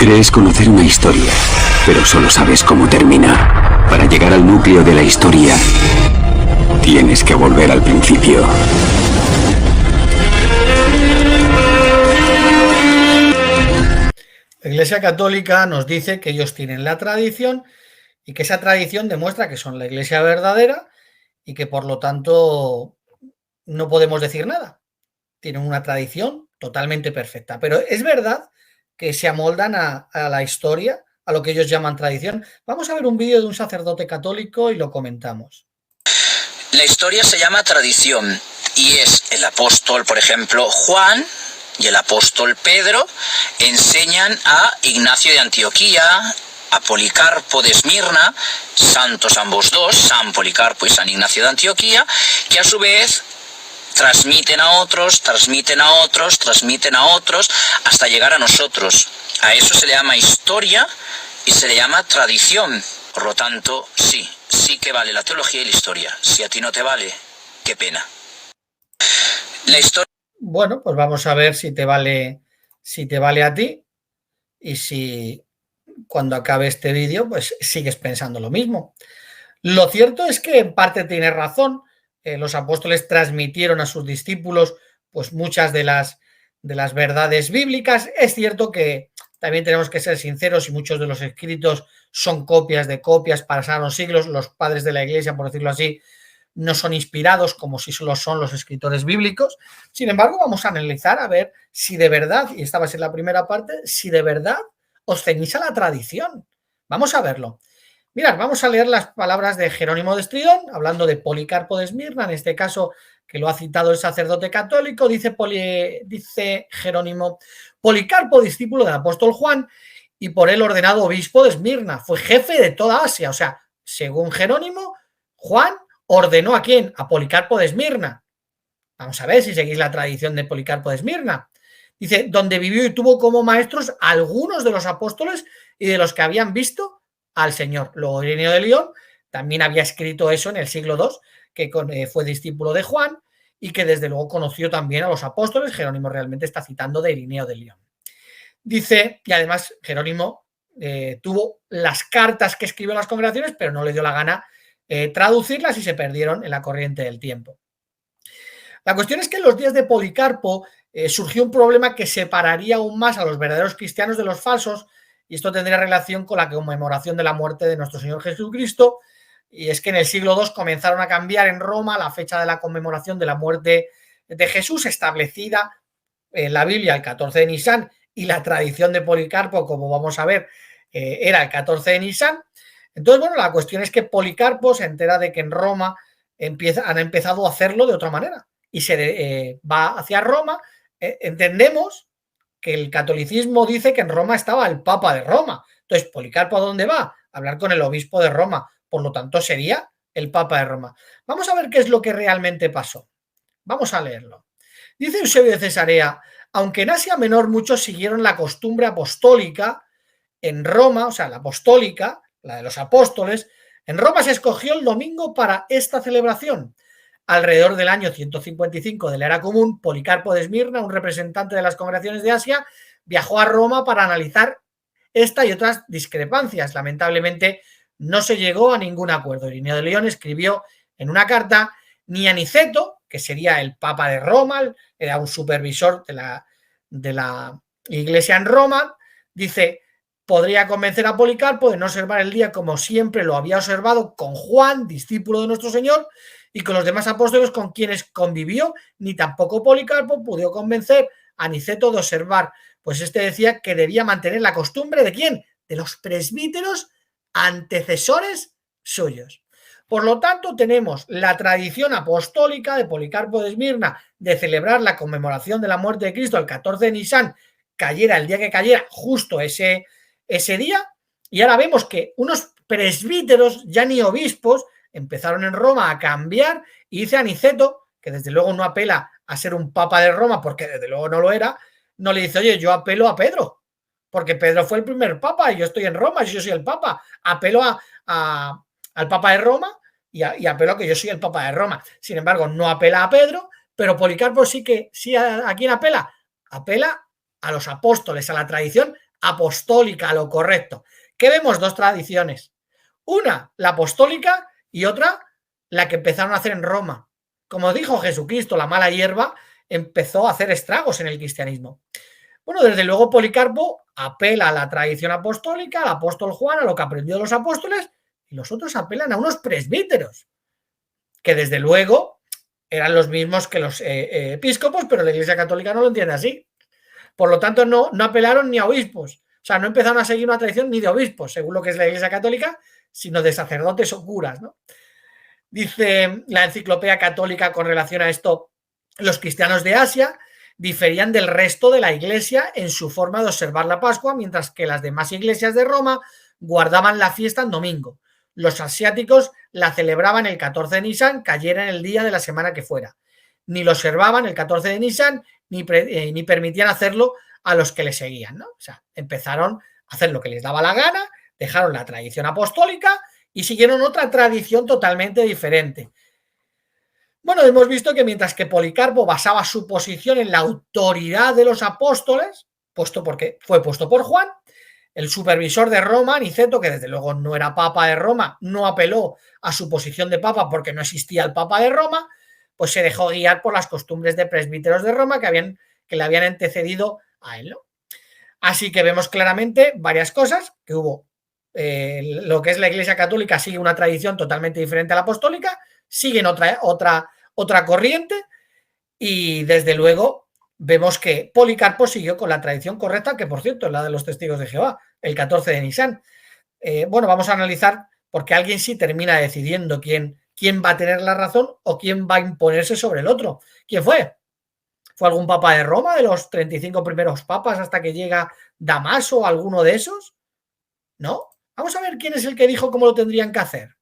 Crees conocer una historia, pero solo sabes cómo termina. Para llegar al núcleo de la historia, tienes que volver al principio. La Iglesia Católica nos dice que ellos tienen la tradición y que esa tradición demuestra que son la Iglesia verdadera y que por lo tanto no podemos decir nada. Tienen una tradición totalmente perfecta, pero es verdad que se amoldan a la historia, a lo que ellos llaman tradición. Vamos a ver un vídeo de un sacerdote católico y lo comentamos. La historia se llama tradición y es el apóstol, por ejemplo, Juan y el apóstol Pedro enseñan a Ignacio de Antioquía, a Policarpo de Esmirna, santos ambos dos, San Policarpo y San Ignacio de Antioquía, que a su vez transmiten a otros, transmiten a otros, transmiten a otros, hasta llegar a nosotros. A eso se le llama historia y se le llama tradición. Por lo tanto, sí que vale la teología y la historia. Si a ti no te vale, qué pena. La historia... Bueno, pues vamos a ver si te vale a ti y si cuando acabe este vídeo pues sigues pensando lo mismo. Lo cierto es que en parte tienes razón. Los apóstoles transmitieron a sus discípulos pues muchas de las verdades bíblicas. Es cierto que también tenemos que ser sinceros y muchos de los escritos son copias de copias, pasaron siglos. Los padres de la Iglesia, por decirlo así, no son inspirados como si solo son los escritores bíblicos. Sin embargo, vamos a analizar a ver si de verdad, y esta va a ser la primera parte, si de verdad os ceñís a la tradición. Vamos a verlo. Mirad, vamos a leer las palabras de Jerónimo de Estridón, hablando de Policarpo de Esmirna, en este caso que lo ha citado el sacerdote católico. Dice Jerónimo: Policarpo, discípulo del apóstol Juan y por él ordenado obispo de Esmirna, fue jefe de toda Asia. O sea, según Jerónimo, Juan ordenó ¿a quién? A Policarpo de Esmirna. Vamos a ver si seguís la tradición de Policarpo de Esmirna. Dice, donde vivió y tuvo como maestros algunos de los apóstoles y de los que habían visto al Señor. Luego Ireneo de León también había escrito eso en el siglo II, que fue discípulo de Juan y que desde luego conoció también a los apóstoles. Jerónimo realmente está citando de Ireneo de León. Dice, y además Jerónimo tuvo las cartas que escribió en las congregaciones, pero no le dio la gana traducirlas y se perdieron en la corriente del tiempo. La cuestión es que en los días de Policarpo surgió un problema que separaría aún más a los verdaderos cristianos de los falsos, y esto tendría relación con la conmemoración de la muerte de nuestro Señor Jesucristo. Y es que en el siglo II comenzaron a cambiar en Roma la fecha de la conmemoración de la muerte de Jesús, establecida en la Biblia el 14 de Nisan, y la tradición de Policarpo, como vamos a ver, era el 14 de Nisan. Entonces, bueno, la cuestión es que Policarpo se entera de que en Roma han empezado a hacerlo de otra manera y se va hacia Roma. Entendemos que el catolicismo dice que en Roma estaba el Papa de Roma. Entonces, ¿Policarpo a dónde va? A hablar con el obispo de Roma. Por lo tanto, sería el Papa de Roma. Vamos a ver qué es lo que realmente pasó. Vamos a leerlo. Dice Eusebio de Cesarea, aunque en Asia Menor muchos siguieron la costumbre apostólica, en Roma, o sea, la apostólica, la de los apóstoles, en Roma se escogió el domingo para esta celebración. Alrededor del año 155 de la era común, Policarpo de Esmirna, un representante de las congregaciones de Asia, viajó a Roma para analizar esta y otras discrepancias. Lamentablemente no se llegó a ningún acuerdo. Ireneo de León escribió en una carta: ni Aniceto, que sería el Papa de Roma, era un supervisor de la Iglesia en Roma, dice, podría convencer a Policarpo de no observar el día como siempre lo había observado con Juan, discípulo de nuestro Señor, y con los demás apóstoles con quienes convivió, ni tampoco Policarpo pudo convencer a Aniceto de observar, pues este decía que debía mantener la costumbre ¿de quién? De los presbíteros antecesores suyos. Por lo tanto, tenemos la tradición apostólica de Policarpo de Esmirna de celebrar la conmemoración de la muerte de Cristo el 14 de Nisan, cayera el día que cayera, justo ese día, y ahora vemos que unos presbíteros, ya ni obispos, empezaron en Roma a cambiar, y dice Aniceto, que desde luego no apela a ser un papa de Roma, porque desde luego no lo era, no le dice, oye, yo apelo a Pedro, porque Pedro fue el primer papa y yo estoy en Roma y yo soy el papa, apelo al papa de Roma y apelo a que yo soy el papa de Roma. Sin embargo, no apela a Pedro, pero Policarpo sí, ¿a quién apela? Apela a los apóstoles, a la tradición apostólica, lo correcto. ¿Qué vemos? Dos tradiciones. Una, la apostólica, y otra, la que empezaron a hacer en Roma. Como dijo Jesucristo, la mala hierba empezó a hacer estragos en el cristianismo. Bueno, desde luego Policarpo apela a la tradición apostólica, al apóstol Juan, a lo que aprendió de los apóstoles, y los otros apelan a unos presbíteros, que desde luego eran los mismos que los episcopos, pero la Iglesia Católica no lo entiende así. Por lo tanto, no apelaron ni a obispos. O sea, no empezaron a seguir una tradición ni de obispos, según lo que es la Iglesia Católica, sino de sacerdotes o curas, ¿no? Dice la Enciclopedia Católica con relación a esto: los cristianos de Asia diferían del resto de la Iglesia en su forma de observar la Pascua, mientras que las demás iglesias de Roma guardaban la fiesta en domingo. Los asiáticos la celebraban el 14 de Nisan, cayera en el día de la semana que fuera. Ni lo observaban el 14 de Nisan, ni permitían hacerlo a los que le seguían, ¿no? O sea, empezaron a hacer lo que les daba la gana, dejaron la tradición apostólica y siguieron otra tradición totalmente diferente. Bueno, hemos visto que mientras que Policarpo basaba su posición en la autoridad de los apóstoles, porque fue puesto por Juan, el supervisor de Roma, Aniceto, que desde luego no era papa de Roma, no apeló a su posición de papa porque no existía el papa de Roma, pues se dejó guiar por las costumbres de presbíteros de Roma que le habían antecedido a él, ¿no? Así que vemos claramente varias cosas, que hubo lo que es la Iglesia Católica sigue una tradición totalmente diferente a la apostólica, siguen otra corriente, y desde luego vemos que Policarpo siguió con la tradición correcta, que por cierto es la de los testigos de Jehová, el 14 de Nisan. Bueno, vamos a analizar, porque alguien sí termina decidiendo quién va a tener la razón o quién va a imponerse sobre el otro. ¿Quién fue? ¿Fue algún papa de Roma, de los 35 primeros papas, hasta que llega Damaso o alguno de esos? ¿No? Vamos a ver quién es el que dijo cómo lo tendrían que hacer.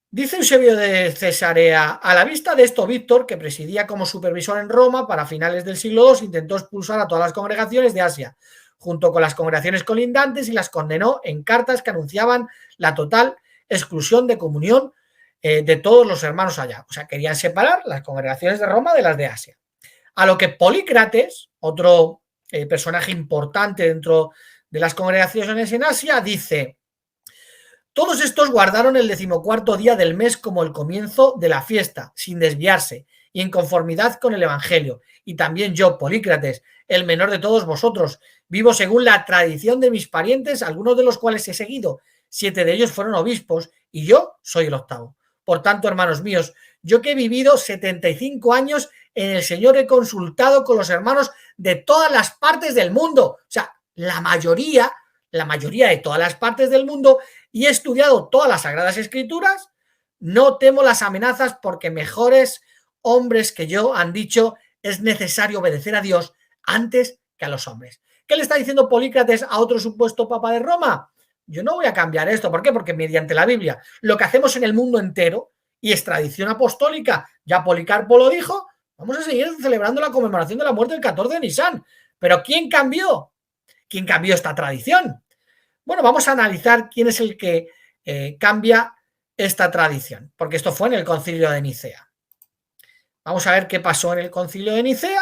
Dice Eusebio de Cesarea: a la vista de esto, Víctor, que presidía como supervisor en Roma para finales del siglo II, intentó expulsar a todas las congregaciones de Asia, junto con las congregaciones colindantes, y las condenó en cartas que anunciaban la total exclusión de comunión de todos los hermanos allá. O sea, querían separar las congregaciones de Roma de las de Asia. A lo que Polícrates, otro personaje importante dentro de las congregaciones en Asia, dice: todos estos guardaron el 14º día del mes como el comienzo de la fiesta, sin desviarse y en conformidad con el Evangelio. Y también yo, Polícrates, el menor de todos vosotros, vivo según la tradición de mis parientes, algunos de los cuales he seguido. 7 de ellos fueron obispos y yo soy el 8º. Por tanto, hermanos míos, yo que he vivido 75 años en el Señor, he consultado con los hermanos de todas las partes del mundo. O sea, la mayoría de todas las partes del mundo, y he estudiado todas las Sagradas Escrituras. No temo las amenazas, porque mejores hombres que yo han dicho: es necesario obedecer a Dios antes que a los hombres. ¿Qué le está diciendo Polícrates a otro supuesto papa de Roma? Yo no voy a cambiar esto. ¿Por qué? Porque mediante la Biblia, lo que hacemos en el mundo entero, y es tradición apostólica, ya Policarpo lo dijo, vamos a seguir celebrando la conmemoración de la muerte del 14 de Nisan. ¿Pero quién cambió? ¿Quién cambió esta tradición? Bueno, vamos a analizar quién es el que cambia esta tradición, porque esto fue en el Concilio de Nicea. Vamos a ver qué pasó en el Concilio de Nicea.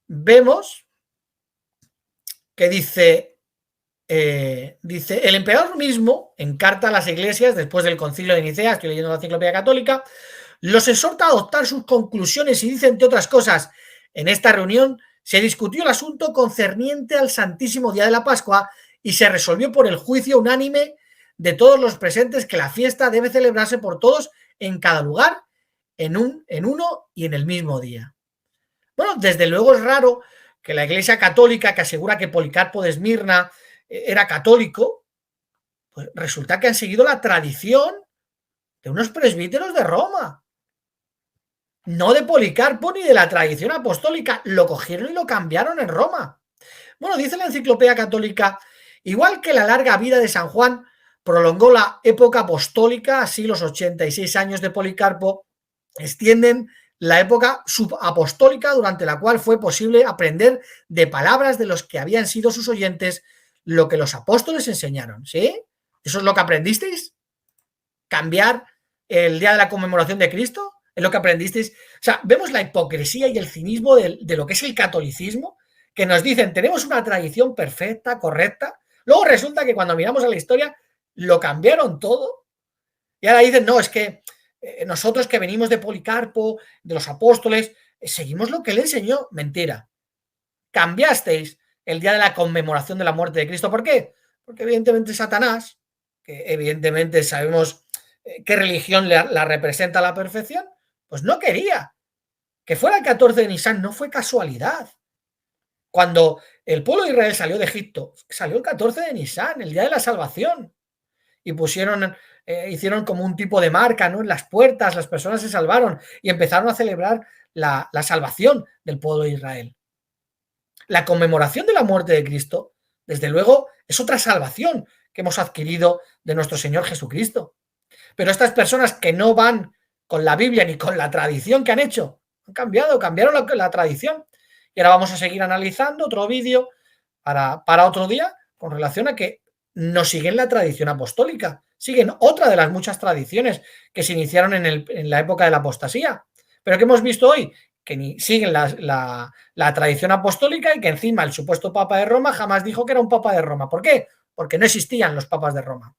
Vemos que dice el emperador mismo, en carta a las iglesias después del Concilio de Nicea, estoy leyendo la Enciclopedia Católica, los exhorta a adoptar sus conclusiones y dice, entre otras cosas: en esta reunión se discutió el asunto concerniente al Santísimo Día de la Pascua y se resolvió por el juicio unánime de todos los presentes que la fiesta debe celebrarse por todos en cada lugar, en uno y en el mismo día. Bueno, desde luego es raro que la Iglesia Católica, que asegura que Policarpo de Esmirna era católico, pues resulta que han seguido la tradición de unos presbíteros de Roma. No de Policarpo ni de la tradición apostólica. Lo cogieron y lo cambiaron en Roma. Bueno, dice la Enciclopedia Católica: igual que la larga vida de San Juan prolongó la época apostólica, así los 86 años de Policarpo extienden la época subapostólica, durante la cual fue posible aprender de palabras de los que habían sido sus oyentes lo que los apóstoles enseñaron. ¿Sí? ¿Eso es lo que aprendisteis? ¿Cambiar el día de la conmemoración de Cristo? ¿Es lo que aprendisteis? O sea, vemos la hipocresía y el cinismo de lo que es el catolicismo, que nos dicen tenemos una tradición perfecta, correcta, luego resulta que cuando miramos a la historia lo cambiaron todo y ahora dicen, no, es que nosotros que venimos de Policarpo, de los apóstoles, seguimos lo que él enseñó. Mentira. Cambiasteis el día de la conmemoración de la muerte de Cristo. ¿Por qué? Porque evidentemente Satanás, que evidentemente sabemos qué religión la representa a la perfección, pues no quería. Que fuera el 14 de Nisan no fue casualidad. Cuando el pueblo de Israel salió de Egipto, salió el 14 de Nisan, el día de la salvación. Y hicieron como un tipo de marca, ¿no? En las puertas, las personas se salvaron y empezaron a celebrar la salvación del pueblo de Israel. La conmemoración de la muerte de Cristo, desde luego, es otra salvación que hemos adquirido de nuestro Señor Jesucristo. Pero estas personas que no van con la Biblia ni con la tradición que han hecho, cambiaron la tradición. Y ahora vamos a seguir analizando otro vídeo para otro día con relación a que no siguen la tradición apostólica, siguen otra de las muchas tradiciones que se iniciaron en la época de la apostasía. Pero que hemos visto hoy que ni siguen la tradición apostólica y que encima el supuesto Papa de Roma jamás dijo que era un Papa de Roma. ¿Por qué? Porque no existían los papas de Roma.